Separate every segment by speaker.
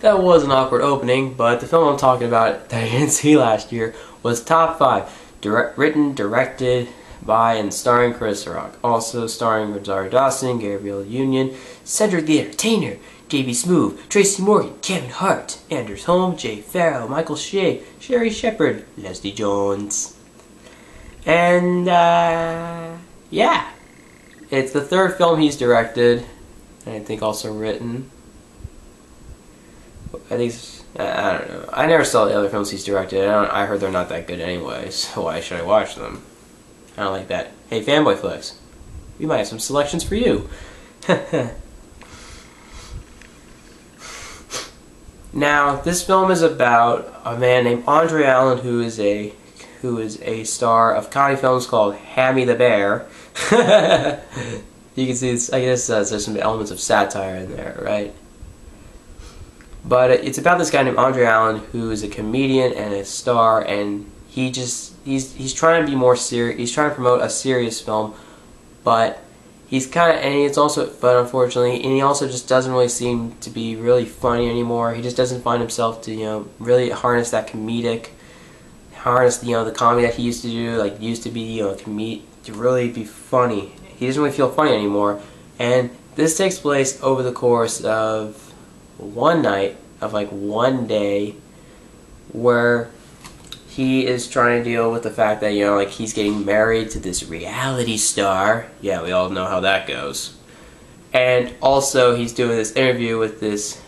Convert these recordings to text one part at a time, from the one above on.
Speaker 1: That was an awkward opening, but the film I'm talking about that I didn't see last year was Top 5, written, directed by, and starring Chris Rock. Also starring Rosario Dawson, Gabrielle Union, Cedric the Entertainer, J.B. Smoove, Tracy Morgan, Kevin Hart, Anders Holm, Jay Farrow, Michael Shea, Sherry Shepard, Leslie Jones. And, yeah. It's the third film he's directed, and I think also written. I think I don't know. I never saw the other films he's directed. I heard they're not that good anyway, so why should I watch them? I don't like that. Hey, Fanboy Flicks, we might have some selections for you. Now, this film is about a man named Andre Allen who is a star of comedy films called Hammy the Bear. You can see this, I guess there's some elements of satire in there, right? But it's about this guy named Andre Allen who is a comedian and a star, and he's trying to be more serious. He's trying to promote a serious film, but but unfortunately, and he also just doesn't really seem to be really funny anymore. He just doesn't find himself to really harness the comedy that he used to do, like used to be to really be funny. He doesn't really feel funny anymore, and this takes place over the course of one night, of like one day, where he is trying to deal with the fact that like he's getting married to this reality star. Yeah, we all know how that goes. And also he's doing this interview with this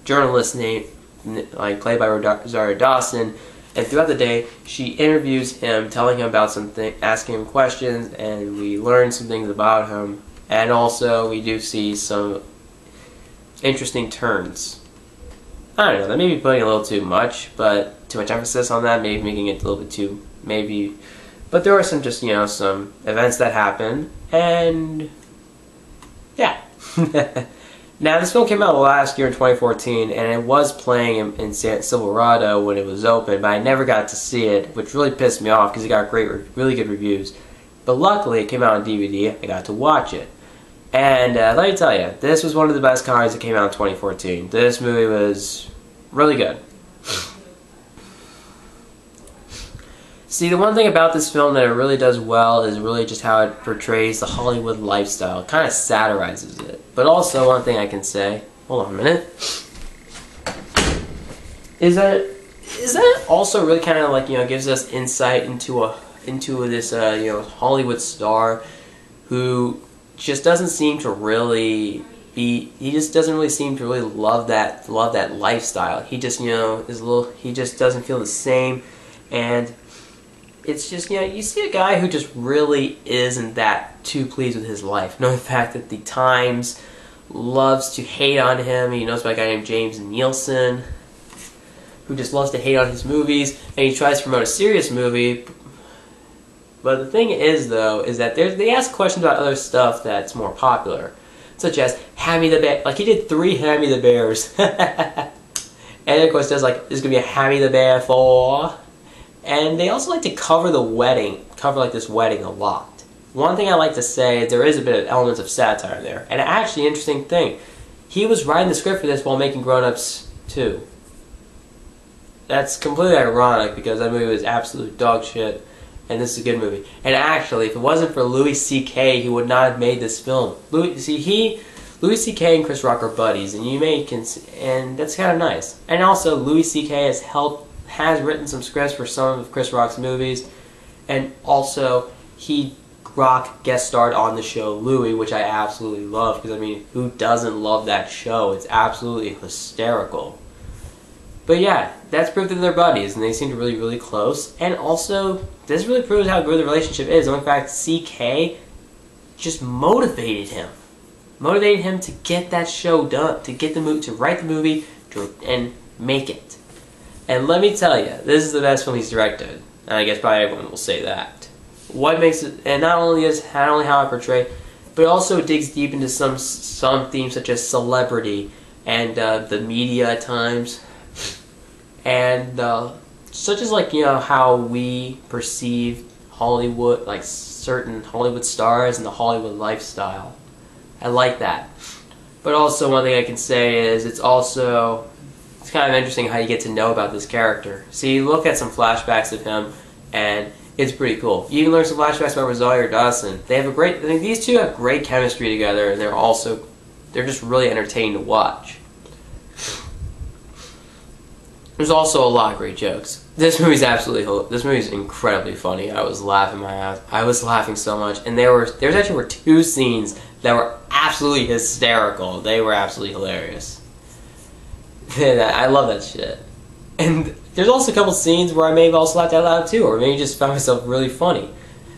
Speaker 1: journalist named, played by Rosario Dawson. And throughout the day, she interviews him, telling him about something, asking him questions, and we learn some things about him. And also, we do see some interesting turns. I don't know, that may be putting a little too much emphasis on that, maybe making it a little bit too, but there are some some events that happen, and yeah. Now, this film came out last year in 2014, and it was playing in Silverado when it was open, but I never got to see it, which really pissed me off because it got really good reviews. But luckily, it came out on DVD, I got to watch it. And let me tell you, this was one of the best comedies that came out in 2014. This movie was really good. See, the one thing about this film that it really does well is really just how it portrays the Hollywood lifestyle. It kind of satirizes it. But also, one thing I can say, hold on a minute, is that also really kind of gives us insight into this Hollywood star who just doesn't seem to really seem to really love that lifestyle. He just he just doesn't feel the same, and it's just you see a guy who just really isn't that too pleased with his life. Knowing the fact that the Times loves to hate on him. He knows about a guy named James Nielsen who just loves to hate on his movies, and he tries to promote a serious movie. But the thing is, though, is that they ask questions about other stuff that's more popular, such as Hammy the Bear. Like, he did 3 Hammy the Bears. And, of course, there's there's going to be a Hammy the Bear 4. And they also like to cover this wedding a lot. One thing I like to say, there is a bit of elements of satire there. And actually, interesting thing, he was writing the script for this while making Grown Ups 2. That's completely ironic because that movie was absolute dog shit. And this is a good movie. And actually, if it wasn't for Louis C.K., he would not have made this film. Louis C.K. and Chris Rock are buddies, and and that's kind of nice. And also, Louis C.K. has written some scripts for some of Chris Rock's movies, and also Rock guest starred on the show Louie, which I absolutely love because who doesn't love that show? It's absolutely hysterical. But yeah, that's proof that they're buddies, and they seem to really, really close. And also, this really proves how good the relationship is. And in fact, CK just motivated him to get that show done, to write the movie, and make it. And let me tell you, this is the best film he's directed. And I guess probably everyone will say that. What makes it, and not only how I portray, but also digs deep into some themes such as celebrity and the media at times. And such as how we perceive Hollywood, certain Hollywood stars and the Hollywood lifestyle. I like that. But also one thing I can say is it's also it's kind of interesting how you get to know about this character. See, you look at some flashbacks of him, and it's pretty cool. You can learn some flashbacks about Rosario Dawson. They have a great, I think these two have great chemistry together, and they're just really entertaining to watch. There's also a lot of great jokes. This movie's incredibly funny. I was laughing my ass. I was laughing so much, and there actually were 2 scenes that were absolutely hysterical. They were absolutely hilarious. I love that shit. And there's also a couple scenes where I may have also laughed out loud too, or maybe just found myself really funny.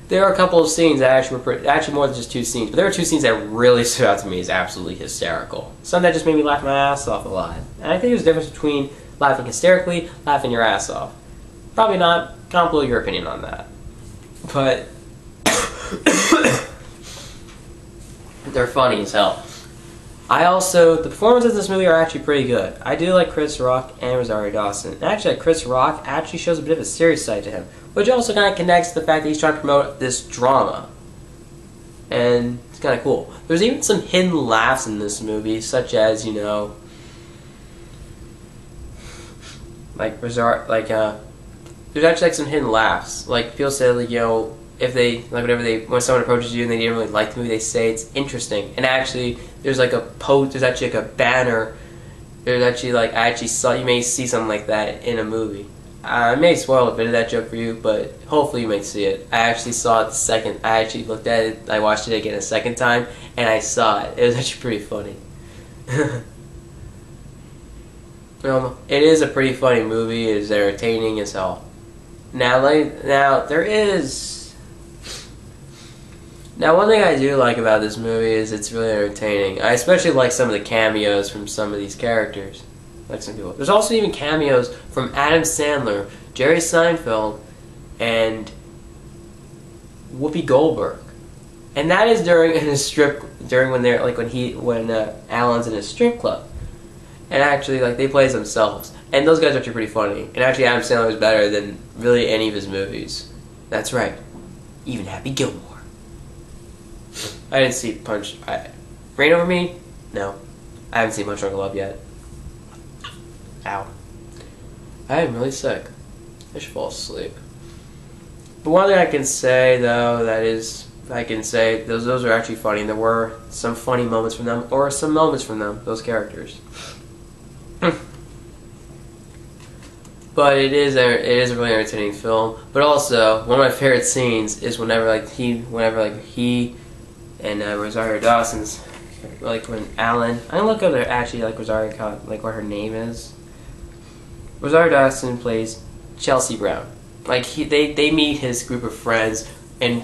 Speaker 1: There are a couple of scenes that actually were actually more than just 2 scenes, but there were 2 scenes that really stood out to me as absolutely hysterical. Some that just made me laugh my ass off a lot. And I think there's a difference between laughing hysterically, laughing your ass off. Probably not. Comment below your opinion on that. But they're funny as hell. The performances in this movie are actually pretty good. I do like Chris Rock and Rosario Dawson. And actually, Chris Rock actually shows a bit of a serious side to him, which also kind of connects to the fact that he's trying to promote this drama. And it's kind of cool. There's even some hidden laughs in this movie, such as, you know, there's actually some hidden laughs. Like, people say, like, you know, when someone approaches you and they didn't really like the movie, they say it's interesting. And actually, there's actually a banner. There's actually, you may see something like that in a movie. I may spoil a bit of that joke for you, but hopefully you may see it. I actually saw it I actually looked at it, I watched it again a second time, and I saw it. It was actually pretty funny. It is a pretty funny movie. It is entertaining as hell. Now, one thing I do like about this movie is it's really entertaining. I especially like some of the cameos from some of these characters. Like some people. There's also even cameos from Adam Sandler, Jerry Seinfeld, and Whoopi Goldberg. And that is during when Alan's in a strip club. And actually, they play as themselves. And those guys are actually pretty funny. And actually, Adam Sandler is better than really any of his movies. That's right. Even Happy Gilmore. I didn't see Rain Over Me? No. I haven't seen Punch Drunk Love yet. Ow. I am really sick. I should fall asleep. But one thing I can say, though, those are actually funny. And there were some funny moments from them, or some moments from them, those characters. But it is a really entertaining film. But also, one of my favorite scenes is whenever he and Rosario Dawson's, when Alan, I'm gonna look up Rosario, what her name is. Rosario Dawson plays Chelsea Brown. They meet his group of friends, and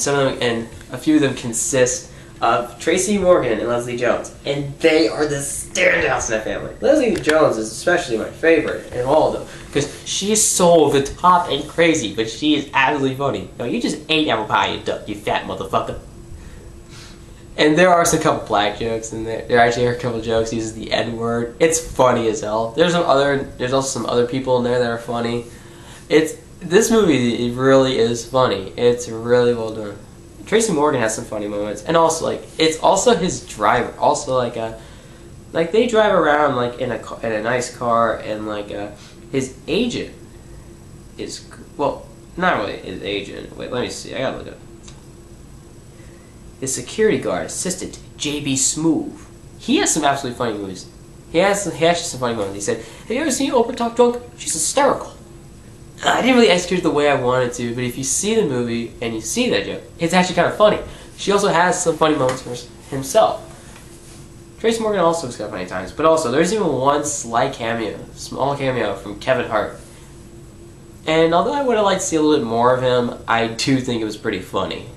Speaker 1: a few of them consist of Tracy Morgan and Leslie Jones, and they are the standouts in that family. Leslie Jones is especially my favorite in all of them, because she's so over the top and crazy, but she is absolutely funny. No, you just ate apple pie, you fat motherfucker. And there are a couple black jokes in there. There actually are a couple jokes. He uses the N-word. It's funny as hell. There's also some other people in there that are funny. This movie, it really is funny. It's really well done. Tracy Morgan has some funny moments, and also it's also his driver. Also they drive around in a nice car, and his agent is, well, not really his agent. Wait, let me see. I gotta look it up. His security guard, assistant, J.B. Smoove. He has some absolutely funny movies. He actually some funny moments. He said, "Have you ever seen Oprah talk drunk? She's hysterical." I didn't really execute it the way I wanted to, but if you see the movie and you see that joke, it's actually kind of funny. She also has some funny moments for himself. Tracy Morgan also has got funny times, but also there's even one small cameo from Kevin Hart. And although I would have liked to see a little bit more of him, I do think it was pretty funny.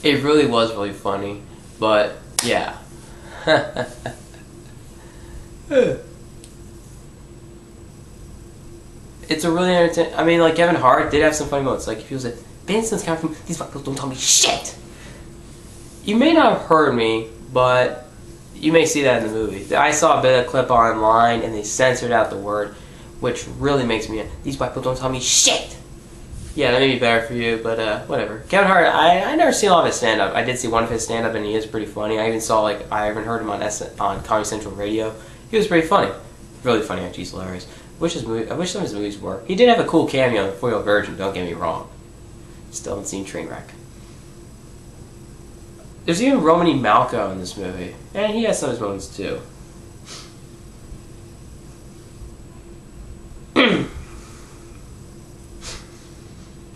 Speaker 1: It really was really funny, but yeah. It's a really entertaining. I mean, Kevin Hart did have some funny moments. People said, "Benson's coming from these people don't tell me shit." You may not have heard me, but you may see that in the movie. I saw a bit of a clip online, and they censored out the word, which really makes me. These white people don't tell me shit. Yeah, that may be better for you, but whatever. Kevin Hart, I never seen a lot of his stand up. I did see one of his stand up, and he is pretty funny. I even saw I even heard him on on Comedy Central Radio. He was pretty funny, really funny. Actually, he's hilarious. I wish some of his movies were. He did have a cool cameo in Foil Virgin. Don't get me wrong. Still haven't seen Trainwreck. There's even Romany Malco in this movie, and he has some of his moments too.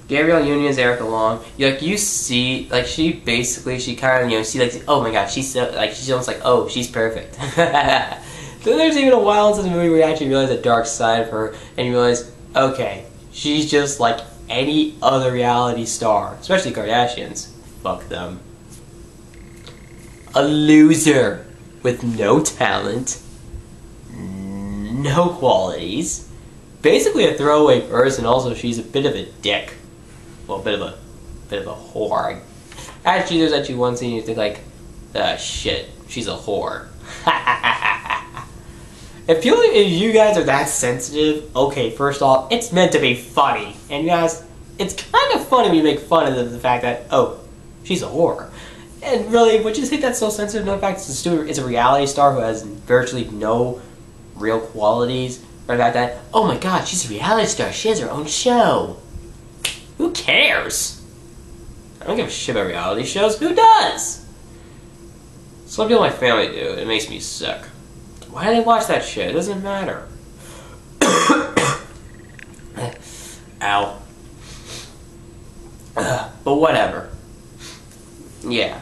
Speaker 1: Gabrielle Union's Erica Long. You see, like, she kind of, see, like, oh my gosh, she's so, like, she's almost like, oh, she's perfect. Then there's even a while into the movie where you actually realize the dark side of her, and you realize, okay, she's just like any other reality star, especially Kardashians. Fuck them. A loser with no talent, no qualities, basically a throwaway person. Also, she's a bit of a dick. Well, a bit of a whore. Actually, there's actually one scene you think like, shit, she's a whore. If you guys are that sensitive, okay, first off, it's meant to be funny. And you guys, it's kind of funny when you make fun of the fact that, oh, she's a whore. And really, would you think that's so sensitive to the fact that it's a reality star who has virtually no real qualities? Or the fact that, oh my god, she's a reality star, she has her own show. Who cares? I don't give a shit about reality shows. Who does? Some people in my family do. It makes me sick. Why do they watch that shit? It doesn't matter. Ow. But whatever. Yeah.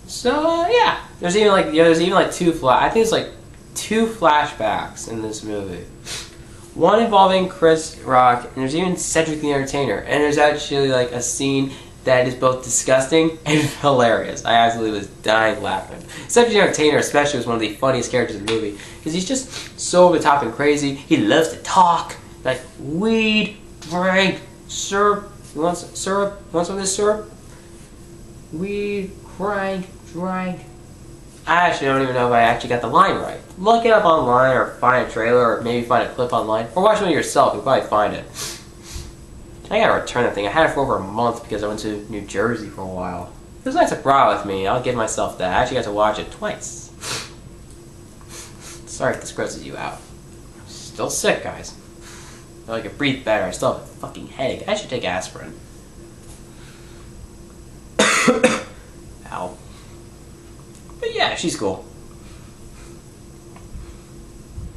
Speaker 1: So yeah. There's even like I think it's like two flashbacks in this movie. One involving Chris Rock, and there's even Cedric the Entertainer. And there's actually like a scene that is both disgusting and hilarious. I absolutely was dying laughing. Cedric the Entertainer especially was one of the funniest characters in the movie, because he's just so over the top and crazy. He loves to talk, like weed, drink, syrup. You want some syrup? You want some of this syrup? Weed, drink. I actually don't even know if I actually got the line right. Look it up online, or find a trailer, or maybe find a clip online, or watch it yourself. You'll probably find it. I gotta return that thing. I had it for over a month because I went to New Jersey for a while. It was nice to brought with me. I'll give myself that. I actually got to watch it twice. Sorry if this grosses you out. I'm still sick, guys. I can breathe better. I still have a fucking headache. I should take aspirin. Ow. But yeah, she's cool.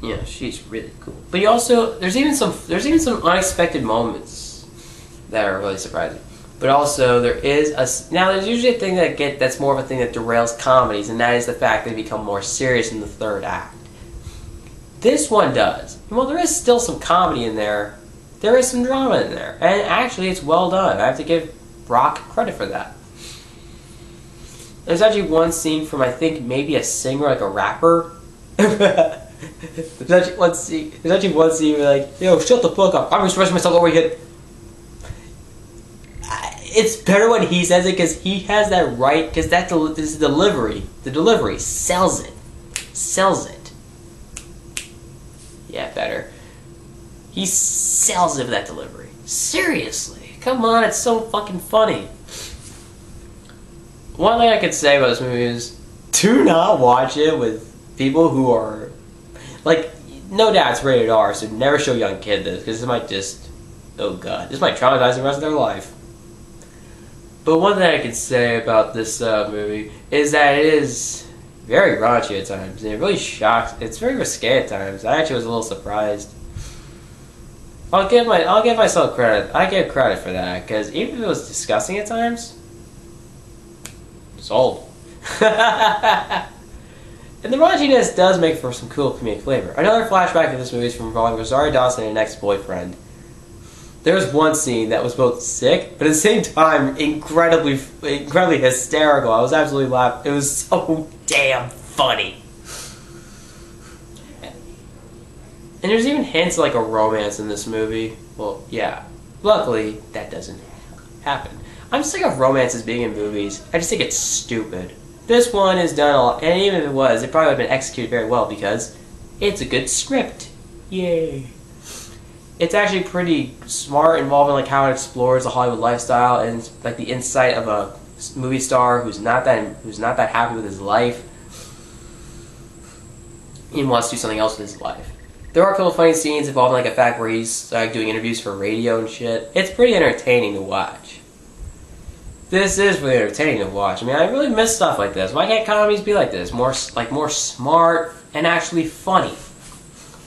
Speaker 1: Yeah, she's really cool. But you also there's even some unexpected moments that are really surprising. But also there's usually a thing that's more of a thing that derails comedies, and that is the fact they become more serious in the third act. This one does. Well, there is still some comedy in there. There is some drama in there, and actually it's well done. I have to give Rock credit for that. There's actually one scene from, I think, maybe a singer, like a rapper. There's actually one scene where, like, yo, shut the fuck up. I'm expressing myself over here. It's better when he says it, because he has that right, because this is delivery. The delivery sells it. Sells it. Yeah, better. He sells it with that delivery. Seriously. Come on, it's so fucking funny. One thing I could say about this movie is, do not watch it with people who are, like, no doubt it's rated R, so never show young kid this, because this might just, oh god, this might traumatize the rest of their life. But one thing I can say about this movie is that it is very raunchy at times, and it really shocks. It's very risque at times. I actually was a little surprised. I'll give myself credit. I give credit for that, because even if it was disgusting at times, sold. And the raunchiness does make for some cool comedic flavor. Another flashback of this movie is from involving Rosario Dawson and an ex-boyfriend. There was one scene that was both sick, but at the same time incredibly hysterical. I was absolutely laughing. It was so damn funny. And there's even hints of like a romance in this movie. Well, yeah. Luckily, that doesn't happen. I'm sick of romances being in movies. I just think it's stupid. This one is done a lot, and even if it was, it probably would have been executed very well because it's a good script. Yay. it's actually pretty smart, involving like how it explores the Hollywood lifestyle and like the insight of a movie star who's not that happy with his life and wants to do something else with his life. There are a couple of funny scenes involving like a fact where he's doing interviews for radio and shit. It's pretty entertaining to watch. This is really entertaining to watch. I mean, I really miss stuff like this. Why can't comedies be like this? More smart and actually funny.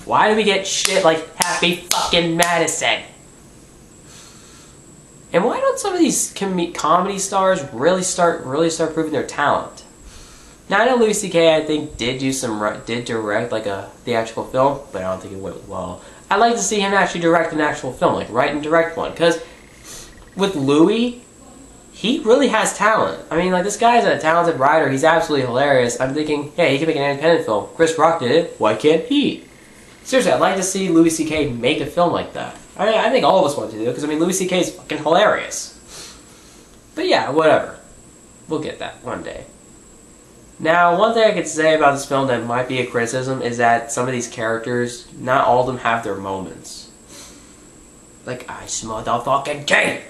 Speaker 1: Why do we get shit like Happy fucking Madison? And why don't some of these comedy stars really start proving their talent? Now I know Louis C.K. I think did direct like a theatrical film, but I don't think it went well. I'd like to see him actually direct an actual film, like write and direct one, because with Louis, he really has talent. I mean, like, this guy's a talented writer. He's absolutely hilarious. I'm thinking, hey, he can make an independent film. Chris Rock did it. Why can't he? Seriously, I'd like to see Louis C.K. make a film like that. I mean, I think all of us want to do it, because, I mean, Louis C.K. is fucking hilarious. But yeah, whatever. We'll get that one day. Now, one thing I could say about this film that might be a criticism is that some of these characters, not all of them have their moments. Like, I smell the fucking king!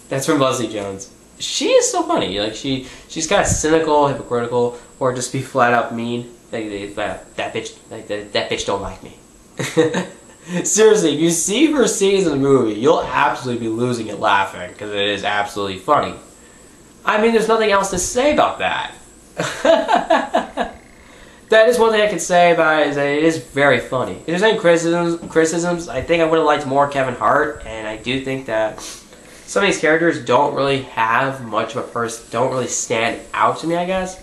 Speaker 1: That's from Leslie Jones. She is so funny. Like, she's kind of cynical, hypocritical, or just be flat out mean. Like, that bitch don't like me. Seriously, if you see her scenes in the movie, you'll absolutely be losing it laughing, because it is absolutely funny. I mean, there's nothing else to say about that. That is one thing I could say about it, is that it is very funny. If there's any criticisms, I think I would have liked more Kevin Hart, and I do think that some of these characters don't really have much of a person, don't really stand out to me, I guess.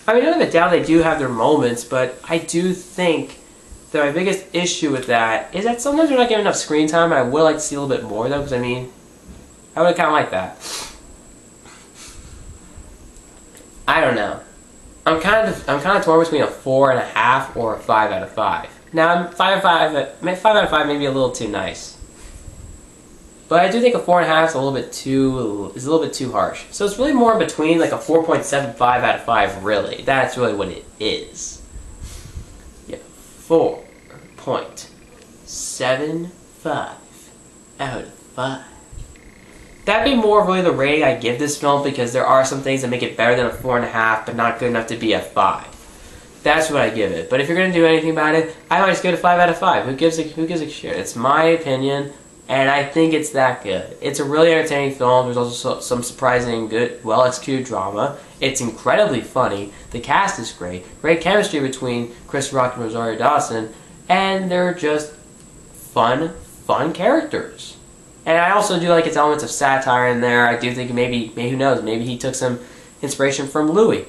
Speaker 1: I mean, none of it doubt they do have their moments, but I do think that my biggest issue with that is that sometimes they're not getting enough screen time, and I would like to see a little bit more, though, because, I mean, I would kind of like that. I don't know. I'm kind of torn between a 4.5 or a 5 out of 5. Now, 5 out of 5 may be a little too nice. But I do think a 4.5 is a little bit too harsh. So it's really more in between, like a 4.75 out of 5, really. That's really what it is. Yeah, 4.75 out of 5. That'd be more of really the rating I give this film, because there are some things that make it better than a 4.5, but not good enough to be a 5. That's what I give it. But if you're gonna do anything about it, I might just give it a 5 out of 5. Who gives a shit? It's my opinion. And I think it's that good. It's a really entertaining film. There's also some surprising, good, well-executed drama. It's incredibly funny. The cast is great. Great chemistry between Chris Rock and Rosario Dawson. And they're just fun characters. And I also do like its elements of satire in there. I do think maybe who knows, maybe he took some inspiration from Louis.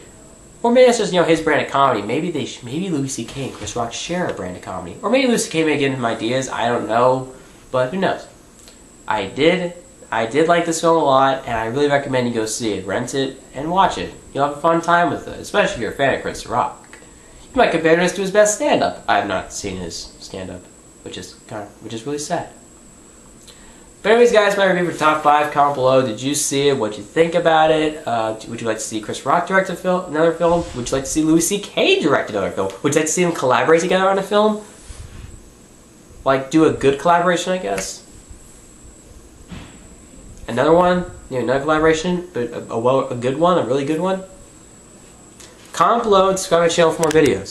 Speaker 1: Or maybe it's just, his brand of comedy. Maybe Louis C.K. and Chris Rock share a brand of comedy. Or maybe Louis C.K. may give him ideas. I don't know. But who knows? I did like this film a lot, and I really recommend you go see it. Rent it and watch it. You'll have a fun time with it, especially if you're a fan of Chris Rock. You might compare this to his best stand-up. I have not seen his stand-up, which is really sad. But anyways, guys, my review for Top 5. Comment below. Did you see it? What did you think about it? Would you like to see Chris Rock direct another film? Would you like to see Louis C.K. direct another film? Would you like to see them collaborate together on a film? Like, do a good collaboration, I guess? Another one? Another collaboration, but a good one? A really good one? Comment below and subscribe to my channel for more videos.